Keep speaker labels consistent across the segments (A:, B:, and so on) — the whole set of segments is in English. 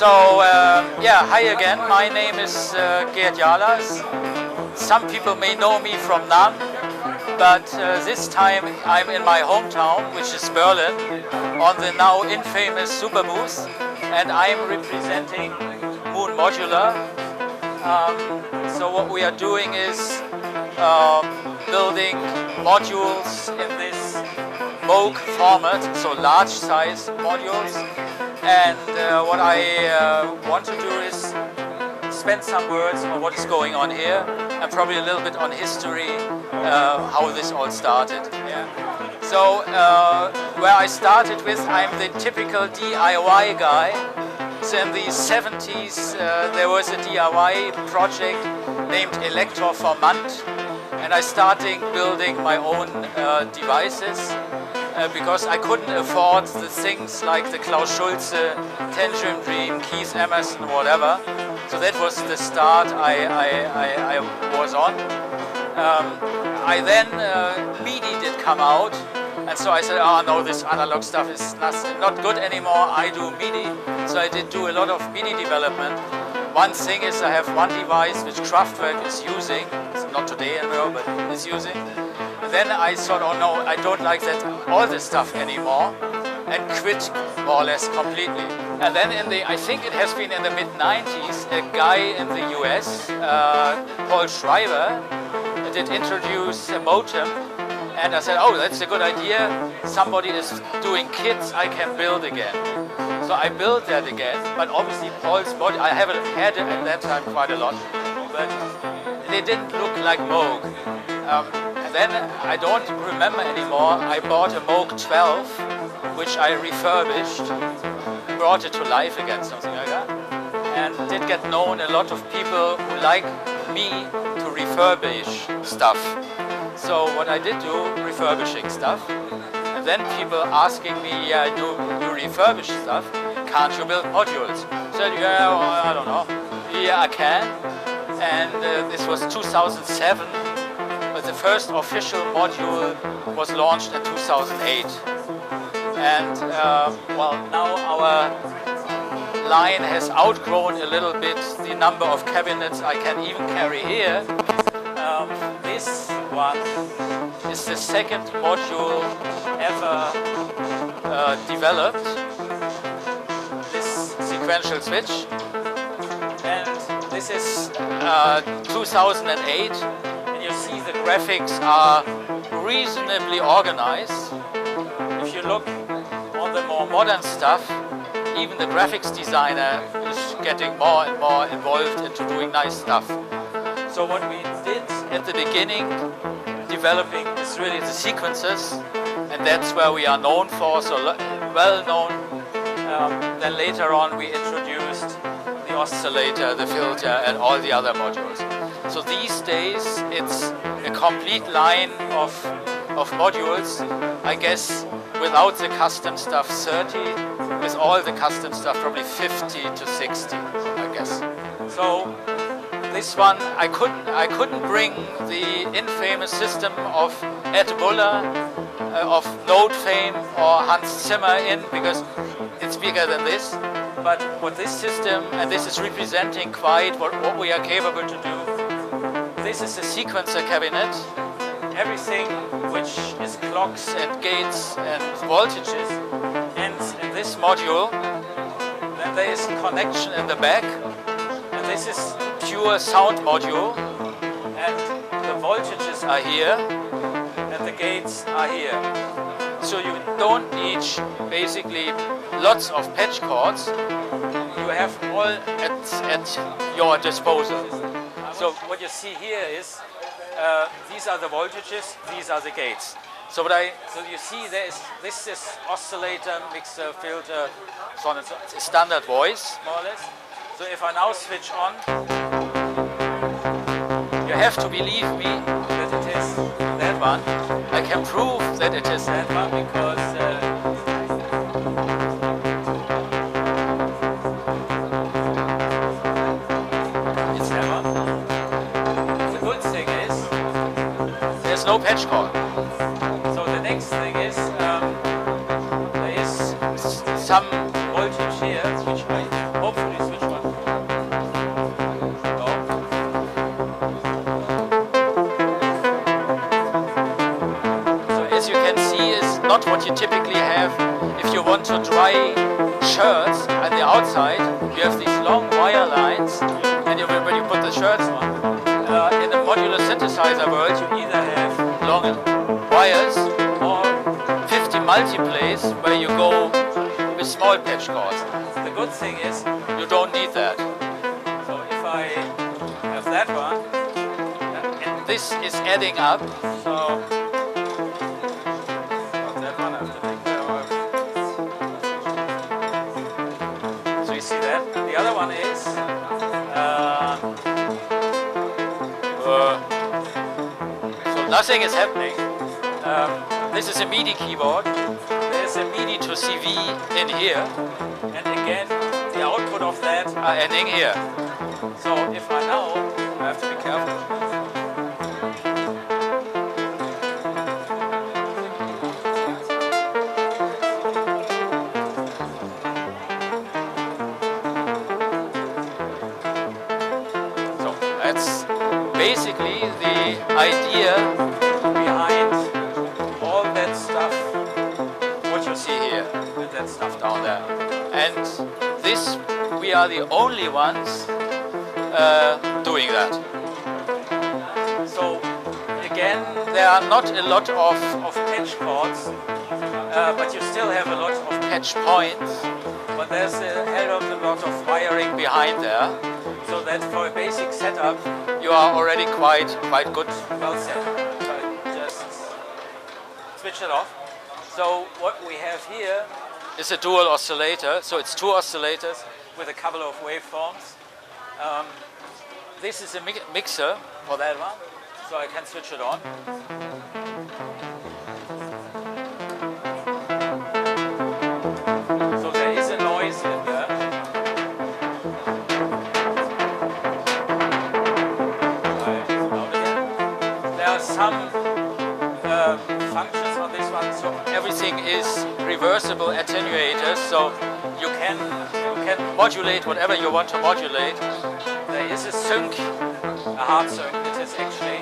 A: Yeah, hi again. My name is Gert Jalass. Some people may know me from NAM, but this time I'm in my hometown, which is Berlin, on the now infamous Superbooth, and I'm representing Moon Modular. So what we are doing is building modules in this Moog format, so large size modules. And what I want to do is spend some words on what is going on here, and probably a little bit on history, how this all started. Yeah. So where I started with, I'm the typical DIY guy. So in the 70s there was a DIY project named Electro for Mant, and I started building my own devices. Because I couldn't afford the things like the Klaus Schulze, Tangerine Dream, Keith Emerson, whatever. So that was the start I was on. I then, Midi did come out, and so I said, oh no, this analog stuff is not good anymore, I do Midi. So I did do a lot of Midi development. One thing is I have one device which Kraftwerk is using, it's not today anymore, but is using. Then I thought, oh no, I don't like that all this stuff anymore, and quit more or less completely. And then I think it has been in the mid-90s, a guy in the US, Paul Schreiber, did introduce a MOTM, and I said, oh, that's a good idea. Somebody is doing kits I can build again. So I built that again, but obviously Paul's body, I haven't had it at that time quite a lot, but they didn't look like Moog. And then, I don't remember anymore, I bought a Moog 12, which I refurbished, brought it to life again, something like that. And did get known a lot of people who like me to refurbish stuff. So what I did do, refurbishing stuff. And then people asking me, yeah, you refurbish stuff, can't you build modules? I said, yeah, well, I don't know. Yeah, I can. And this was 2007. The first official module was launched in 2008. And well, now our line has outgrown a little bit the number of cabinets I can even carry here. This one is the second module ever developed, this sequential switch. And this is 2008. You see the graphics are reasonably organized. If you look on the more modern stuff, even the graphics designer is getting more and more involved into doing nice stuff. So what we did at the beginning, developing, is really the sequences, and that's where we are known for, so well known. Then later on we introduced the oscillator, the filter, and all the other modules. So these days it's a complete line of modules. I guess without the custom stuff 30, with all the custom stuff probably 50 to 60, I guess. So this one I couldn't bring the infamous system of Ed Buller, of Note fame, or Hans Zimmer in, because it's bigger than this. But what this system, and this is representing quite what we are capable to do. This is a sequencer cabinet. Everything which is clocks and gates and voltages ends in this module. Then there is a connection in the back. And this is pure sound module. And the voltages are here. And the gates are here. So you don't need basically lots of patch cords. You have all at your disposal. So what you see here is, these are the voltages, these are the gates. So you see this is oscillator, mixer, filter, so on and so on. It's a standard voice, more or less. So if I now switch on, you have to believe me that it is that one. I can prove that it is that one because it's that one. The good thing is there's no patch cord. So the next thing is there is some voltage here, which I hopefully not what you typically have. If you want to dry shirts at the outside, you have these long wire lines, and when you put the shirts on, in the modular synthesizer world, you either have long wires or 50 multiplays where you go with small patch cords. The good thing is you don't need that. So if I have that one, and this is adding up, so that one I have to take care of. So you see that? The other one is so nothing is happening. This is a Midi keyboard. There's a Midi to CV in here, and again the output of that are ending here. So if I now, I have to be careful. So that's basically the idea behind all that stuff, what you see here, and that stuff down there. And this, we are the only ones doing that. So again, there are not a lot of patch cords, but you still have a lot of patch points, but there's a hell of a lot of wiring behind there, so that for a basic setup, you are already quite good, well set. Just switch it off. So what we have here is a dual oscillator. So it's two oscillators with a couple of waveforms. This is a mixer for that one, so I can switch it on. So there is a noise in there. There are some functions on this one, so everything is reversible attenuators, so you can modulate whatever you want to modulate. There is a sync, a hard sync. It is actually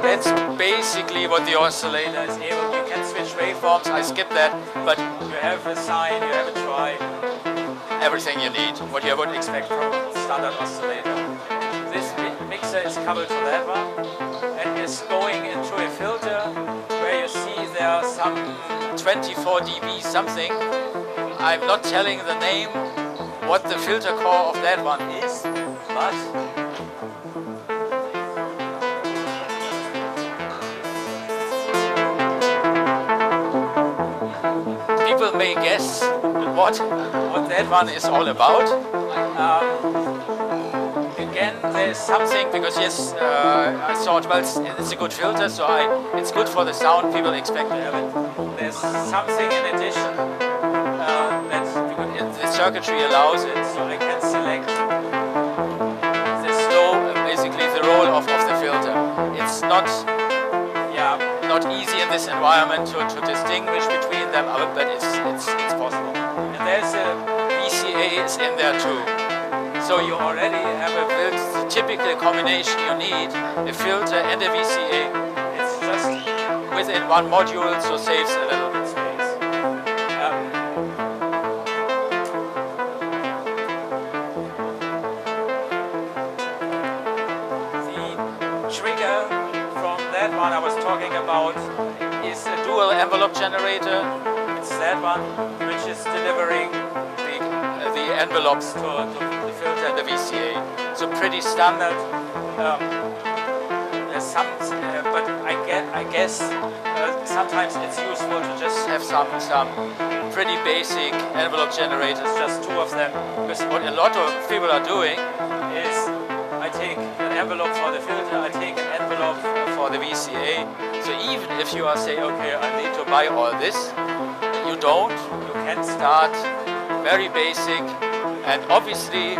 A: that's basically what the oscillator is able. You can switch waveforms. I skipped that, but you have a sine, you have a tri, everything you need, what you would expect from a standard oscillator. This mixer is coupled to that one and is going into a filter where you see there are some 24 dB something. I'm not telling the name what the filter core of that one is, but people may guess what that one is all about. Again, there's something, because yes, I thought, well, it's a good filter, so it's good for the sound, people expect to have it. There's something in addition that the circuitry allows it, so I can select the slow, basically the role of the filter. It's not easy in this environment to distinguish between them, but it's possible. And there's a VCA is in there too. So you already have a built typical combination you need, a filter and a VCA. It's just within one module, so saves a little bit space. The trigger from that one I was talking about is a dual envelope generator. It's that one which is delivering the envelopes to the filter and the VCA. So pretty standard. There's some, but I guess sometimes it's useful to just have some pretty basic envelope generators, just two of them. Because what a lot of people are doing is I take an envelope for the filter, I take an envelope for the VCA. So even if you are saying, okay, I need to buy all this, you don't. You can start very basic, and obviously,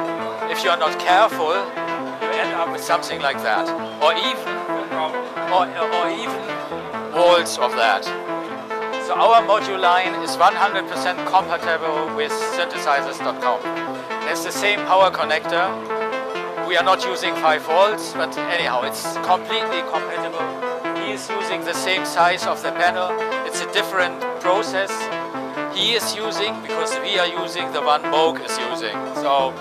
A: if you are not careful, you end up with something like that, or even walls of that. So our module line is 100% compatible with synthesizers.com. There's the same power connector. We are not using 5 volts, but anyhow, it's completely compatible. He is using the same size of the panel. It's a different process. He is using, because we are using the one Moog is using. So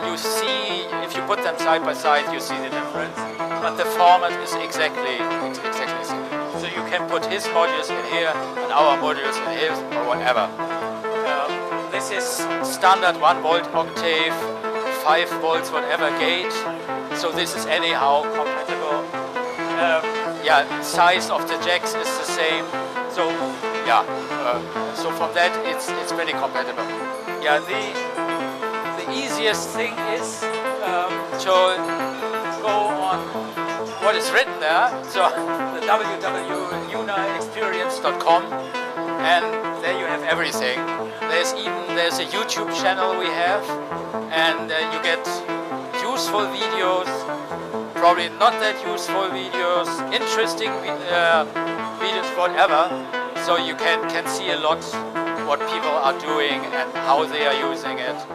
A: you see, if you put them side by side, you see the difference. But the format is exactly the same. So you can put his modules in here and our modules in his or whatever. This is standard 1 volt octave, 5 volts whatever gate. So this is anyhow compatible. Yeah, size of the jacks is the same. So yeah, so from that it's pretty compatible. Yeah, the easiest thing is to go on what is written there. So the www.unaexperience.com, and there you have everything. There's a YouTube channel we have, and you get useful videos, probably not that useful videos, interesting videos, whatever. So you can see a lot what people are doing and how they are using it.